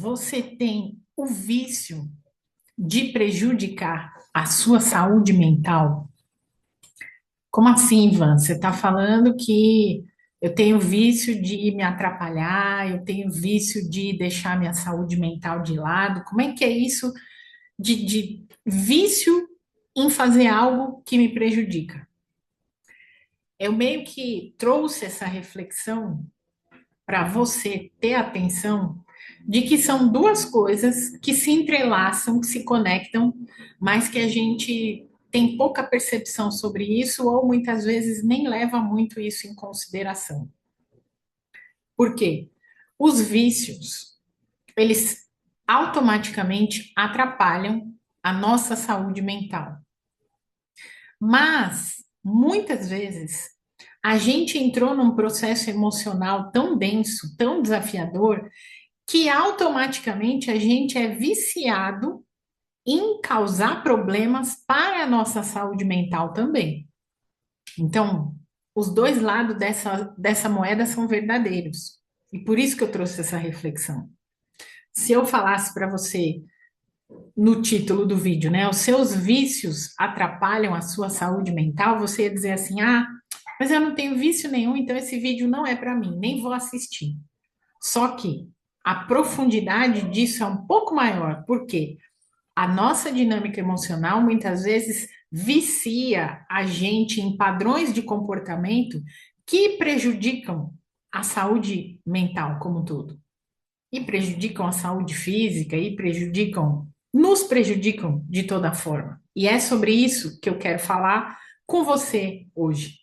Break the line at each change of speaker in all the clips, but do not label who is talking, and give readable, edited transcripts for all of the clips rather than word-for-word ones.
Você tem o vício de prejudicar a sua saúde mental? Como assim, Ivan? Você está falando que eu tenho vício de me atrapalhar, eu tenho vício de deixar minha saúde mental de lado? Como é que é isso de vício em fazer algo que me prejudica? Eu meio que trouxe essa reflexão para você ter atenção de que são duas coisas que se entrelaçam, que se conectam, mas que a gente tem pouca percepção sobre isso ou muitas vezes nem leva muito isso em consideração. Por quê? Os vícios, eles automaticamente atrapalham a nossa saúde mental. Mas muitas vezes a gente entrou num processo emocional tão denso, tão desafiador, que automaticamente a gente é viciado em causar problemas para a nossa saúde mental também. Então, os dois lados dessa moeda são verdadeiros. E por isso que eu trouxe essa reflexão. Se eu falasse para você no título do vídeo, né, os seus vícios atrapalham a sua saúde mental, você ia dizer assim: ah, mas eu não tenho vício nenhum, então esse vídeo não é para mim, nem vou assistir. Só que a profundidade disso é um pouco maior, porque a nossa dinâmica emocional muitas vezes vicia a gente em padrões de comportamento que prejudicam a saúde mental como um todo. E prejudicam a saúde física, e nos prejudicam de toda forma. E é sobre isso que eu quero falar com você hoje.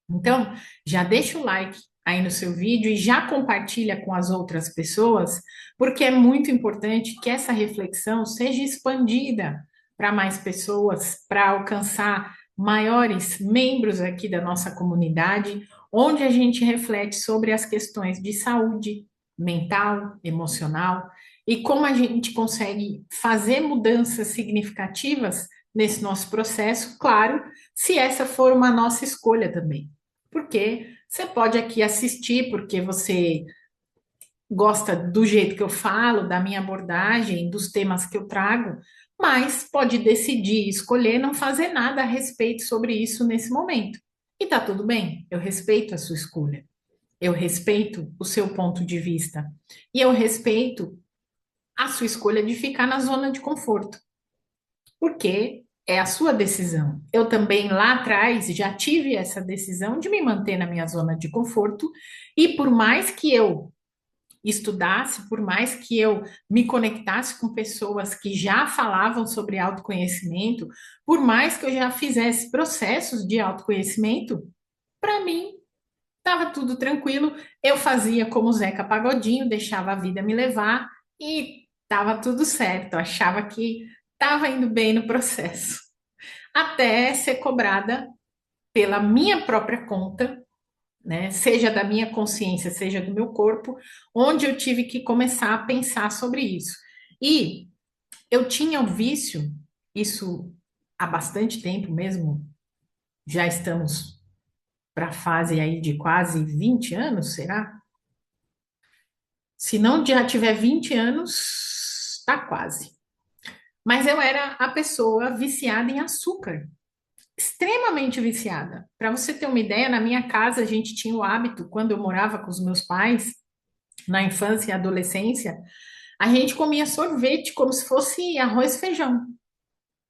Então, já deixa o like aí no seu vídeo e já compartilha com as outras pessoas, porque é muito importante que essa reflexão seja expandida para mais pessoas, para alcançar maiores membros aqui da nossa comunidade, onde a gente reflete sobre as questões de saúde mental, emocional e como a gente consegue fazer mudanças significativas nesse nosso processo, claro, se essa for uma nossa escolha também. Porque você pode aqui assistir, porque você gosta do jeito que eu falo, da minha abordagem, dos temas que eu trago, mas pode decidir, escolher não fazer nada a respeito sobre isso nesse momento. E tá tudo bem, eu respeito a sua escolha, eu respeito o seu ponto de vista, e eu respeito a sua escolha de ficar na zona de conforto, porque é a sua decisão. Eu também lá atrás já tive essa decisão de me manter na minha zona de conforto, e por mais que eu estudasse, por mais que eu me conectasse com pessoas que já falavam sobre autoconhecimento, por mais que eu já fizesse processos de autoconhecimento, para mim estava tudo tranquilo. Eu fazia como o Zeca Pagodinho, deixava a vida me levar e estava tudo certo. Eu achava que estava indo bem no processo até ser cobrada pela minha própria conta, né? Seja da minha consciência, seja do meu corpo, onde eu tive que começar a pensar sobre isso. E eu tinha o vício, isso há bastante tempo mesmo, já estamos para a fase aí de quase 20 anos, será? Se não já tiver 20 anos, tá quase. Mas eu era a pessoa viciada em açúcar, extremamente viciada. Para você ter uma ideia, na minha casa a gente tinha o hábito, quando eu morava com os meus pais, na infância e adolescência, a gente comia sorvete como se fosse arroz e feijão.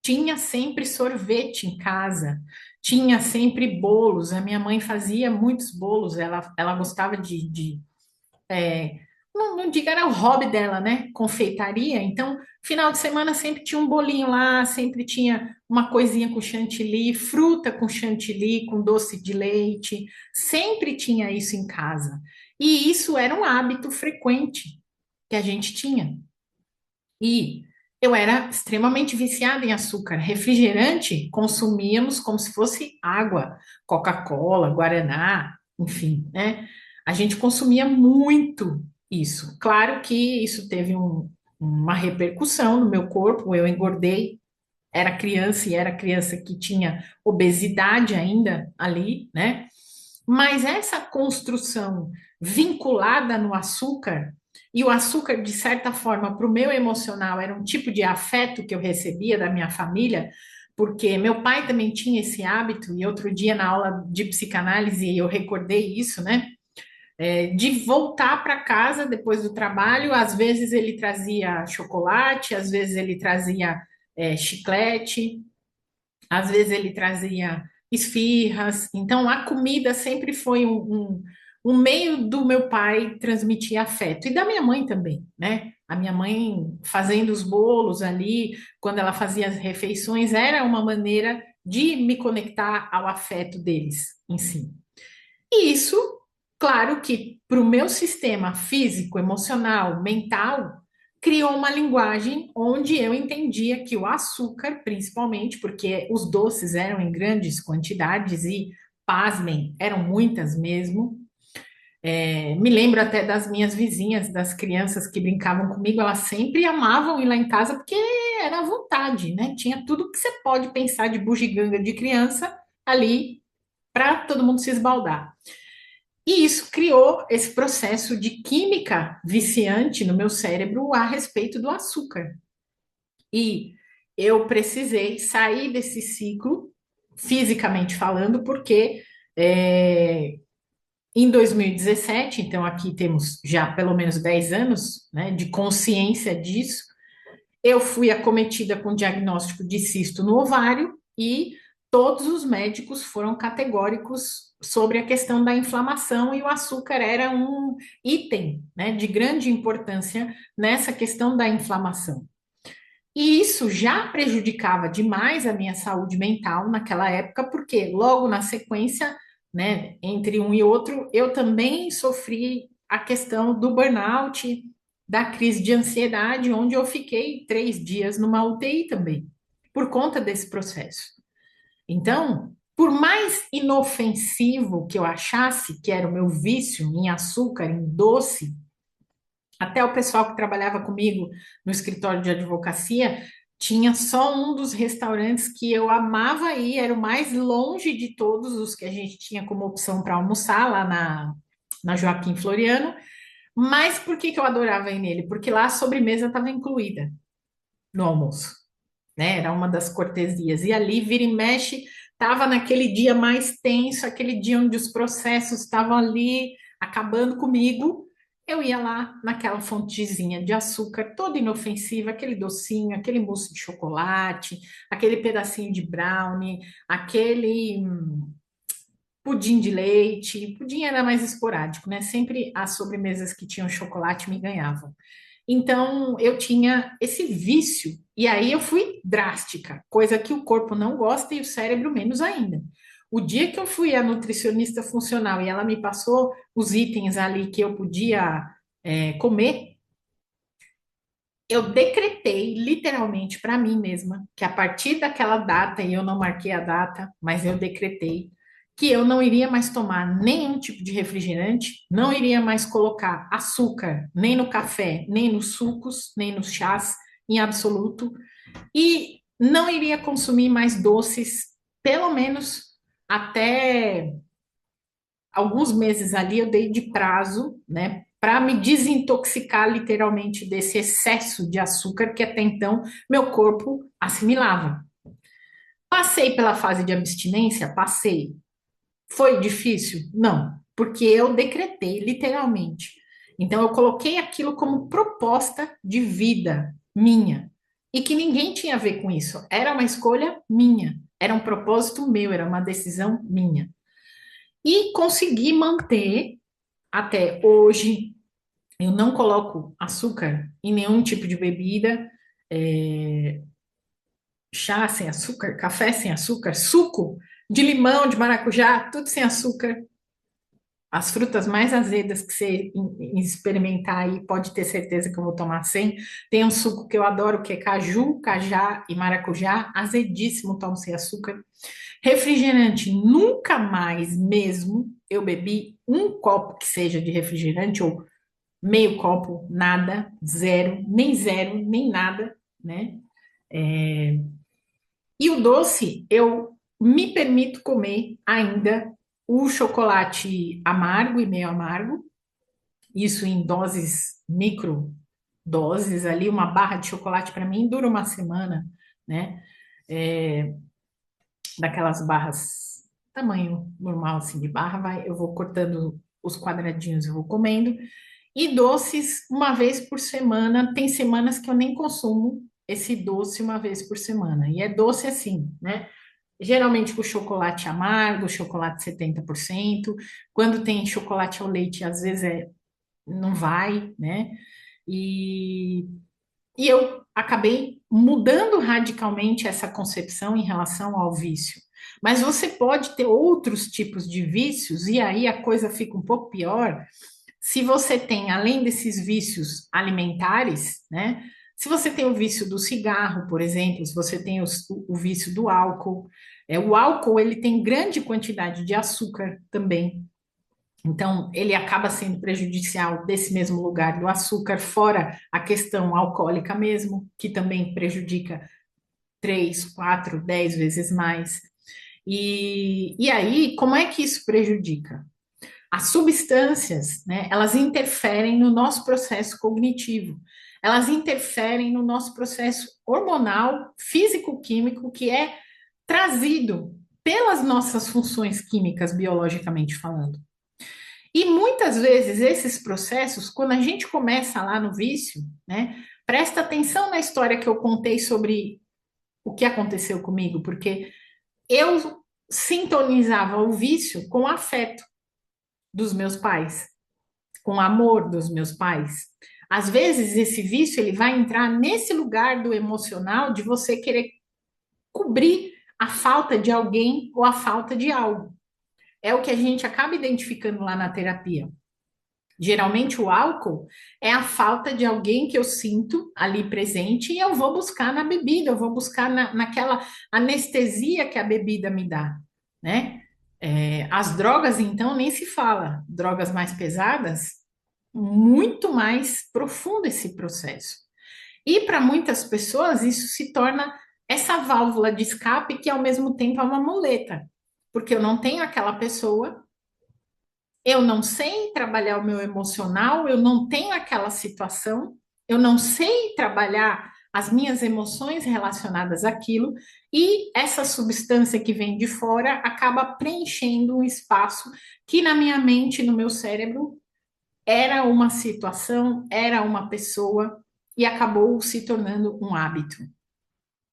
Tinha sempre sorvete em casa, tinha sempre bolos. A minha mãe fazia muitos bolos, ela gostava não digo, era o hobby dela, né? Confeitaria. Então, final de semana sempre tinha um bolinho lá, sempre tinha uma coisinha com chantilly, fruta com chantilly, com doce de leite. Sempre tinha isso em casa. E isso era um hábito frequente que a gente tinha. E eu era extremamente viciada em açúcar. Refrigerante consumíamos como se fosse água, Coca-Cola, Guaraná, enfim, né? A gente consumia muito isso. Claro que isso teve uma repercussão no meu corpo, eu engordei, era criança e era criança que tinha obesidade ainda ali, né? Mas essa construção vinculada no açúcar e o açúcar, de certa forma, para o meu emocional, era um tipo de afeto que eu recebia da minha família, porque meu pai também tinha esse hábito, e outro dia na aula de psicanálise eu recordei isso, né? De voltar para casa depois do trabalho, às vezes ele trazia chocolate, às vezes ele trazia chiclete, às vezes ele trazia esfirras. Então a comida sempre foi um meio do meu pai transmitir afeto e da minha mãe também, né? A minha mãe fazendo os bolos ali, quando ela fazia as refeições, era uma maneira de me conectar ao afeto deles em si. E isso, claro que para o meu sistema físico, emocional, mental, criou uma linguagem onde eu entendia que o açúcar, principalmente, porque os doces eram em grandes quantidades e, pasmem, eram muitas mesmo. Me lembro até das minhas vizinhas, das crianças que brincavam comigo, elas sempre amavam ir lá em casa porque era à vontade, né? Tinha tudo que você pode pensar de bugiganga de criança ali para todo mundo se esbaldar. E isso criou esse processo de química viciante no meu cérebro a respeito do açúcar. E eu precisei sair desse ciclo, fisicamente falando, porque em 2017, então aqui temos já pelo menos 10 anos, né, de consciência disso, eu fui acometida com diagnóstico de cisto no ovário e todos os médicos foram categóricos sobre a questão da inflamação e o açúcar era um item, né, de grande importância nessa questão da inflamação. E isso já prejudicava demais a minha saúde mental naquela época, porque logo na sequência, né, entre um e outro, eu também sofri a questão do burnout, da crise de ansiedade, onde eu fiquei 3 dias numa UTI também, por conta desse processo. Então, por mais inofensivo que eu achasse que era o meu vício em açúcar, em doce, até o pessoal que trabalhava comigo no escritório de advocacia tinha só um dos restaurantes que eu amava ir, era o mais longe de todos os que a gente tinha como opção para almoçar lá na Joaquim Floriano. Mas por que que eu adorava ir nele? Porque lá a sobremesa estava incluída no almoço, né? Era uma das cortesias. E ali, vira e mexe, estava naquele dia mais tenso, aquele dia onde os processos estavam ali acabando comigo. Eu ia lá naquela fontezinha de açúcar, toda inofensiva, aquele docinho, aquele mousse de chocolate, aquele pedacinho de brownie, aquele pudim de leite. Pudim era mais esporádico, né? Sempre as sobremesas que tinham chocolate me ganhavam. Então, eu tinha esse vício, e aí eu fui drástica, coisa que o corpo não gosta e o cérebro menos ainda. O dia que eu fui à nutricionista funcional e ela me passou os itens ali que eu podia comer, eu decretei literalmente para mim mesma que a partir daquela data, e eu não marquei a data, mas eu decretei que eu não iria mais tomar nenhum tipo de refrigerante, não iria mais colocar açúcar nem no café, nem nos sucos, nem nos chás, em absoluto, e não iria consumir mais doces, pelo menos até alguns meses ali eu dei de prazo, né, para me desintoxicar literalmente desse excesso de açúcar que até então meu corpo assimilava. Passei pela fase de abstinência? Passei. Foi difícil? Não, porque eu decretei literalmente. Então eu coloquei aquilo como proposta de vida minha e que ninguém tinha a ver com isso. Era uma escolha minha, era um propósito meu, era uma decisão minha. E consegui manter até hoje. Eu não coloco açúcar em nenhum tipo de bebida, é, chá sem açúcar, café sem açúcar, suco de limão, de maracujá, tudo sem açúcar. As frutas mais azedas que você experimentar aí, pode ter certeza que eu vou tomar sem. Tem um suco que eu adoro, que é caju, cajá e maracujá, azedíssimo, tomo sem açúcar. Refrigerante, nunca mais mesmo eu bebi um copo que seja de refrigerante ou meio copo, nada, zero, nem nada, né? E o doce, eu me permito comer ainda o chocolate amargo e meio amargo, isso em doses, micro doses ali, uma barra de chocolate para mim dura uma semana, né? É, daquelas barras, tamanho normal assim de barra, eu vou cortando os quadradinhos, eu vou comendo. E doces uma vez por semana, tem semanas que eu nem consumo esse doce uma vez por semana. E é doce assim, né? Geralmente com chocolate amargo, chocolate 70%. Quando tem chocolate ao leite, às vezes não vai, né? E, e eu acabei mudando radicalmente essa concepção em relação ao vício. Mas você pode ter outros tipos de vícios, e aí a coisa fica um pouco pior se você tem, além desses vícios alimentares, né? Se você tem o vício do cigarro, por exemplo, se você tem o vício do álcool, o álcool ele tem grande quantidade de açúcar também. Então, ele acaba sendo prejudicial desse mesmo lugar do açúcar, fora a questão alcoólica mesmo, que também prejudica 3, 4, 10 vezes mais. E aí, como é que isso prejudica? As substâncias, né, elas interferem no nosso processo cognitivo, elas interferem no nosso processo hormonal, físico-químico, que é trazido pelas nossas funções químicas, biologicamente falando. E muitas vezes esses processos, quando a gente começa lá no vício, né, presta atenção na história que eu contei sobre o que aconteceu comigo, porque eu sintonizava o vício com o afeto dos meus pais, com o amor dos meus pais. Às vezes esse vício ele vai entrar nesse lugar do emocional de você querer cobrir a falta de alguém ou a falta de algo. É o que a gente acaba identificando lá na terapia. Geralmente o álcool é a falta de alguém que eu sinto ali presente e eu vou buscar na bebida, eu vou buscar naquela anestesia que a bebida me dá, né? As drogas, então, nem se fala. Drogas mais pesadas, muito mais profundo esse processo. E para muitas pessoas isso se torna essa válvula de escape que ao mesmo tempo é uma muleta, porque eu não tenho aquela pessoa, eu não sei trabalhar o meu emocional, eu não tenho aquela situação, eu não sei trabalhar as minhas emoções relacionadas àquilo, e essa substância que vem de fora acaba preenchendo um espaço que na minha mente, no meu cérebro, era uma situação, era uma pessoa e acabou se tornando um hábito.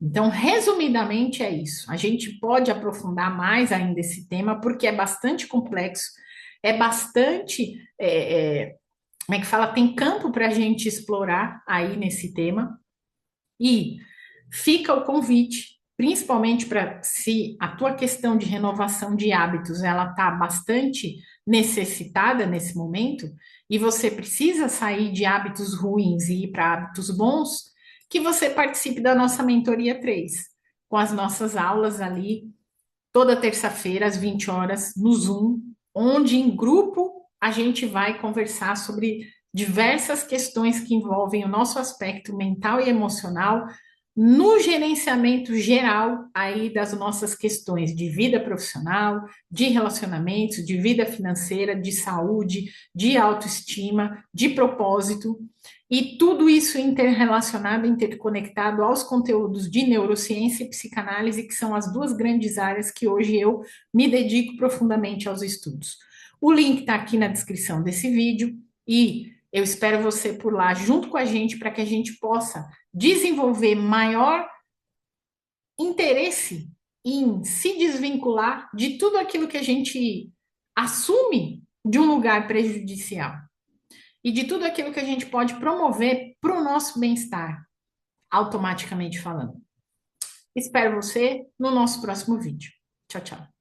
Então, resumidamente, é isso. A gente pode aprofundar mais ainda esse tema, porque é bastante complexo, é bastante. Como é que fala? Tem campo para a gente explorar aí nesse tema. E fica o convite, principalmente para se a tua questão de renovação de hábitos ela está bastante necessitada nesse momento e você precisa sair de hábitos ruins e ir para hábitos bons, que você participe da nossa mentoria 3 com as nossas aulas ali toda terça-feira às 20 horas no Zoom, onde em grupo a gente vai conversar sobre diversas questões que envolvem o nosso aspecto mental e emocional no gerenciamento geral aí das nossas questões de vida profissional, de relacionamentos, de vida financeira, de saúde, de autoestima, de propósito, e tudo isso interrelacionado, interconectado aos conteúdos de neurociência e psicanálise, que são as duas grandes áreas que hoje eu me dedico profundamente aos estudos. O link está aqui na descrição desse vídeo e eu espero você por lá junto com a gente para que a gente possa desenvolver maior interesse em se desvincular de tudo aquilo que a gente assume de um lugar prejudicial e de tudo aquilo que a gente pode promover para o nosso bem-estar, automaticamente falando. Espero você no nosso próximo vídeo. Tchau, tchau.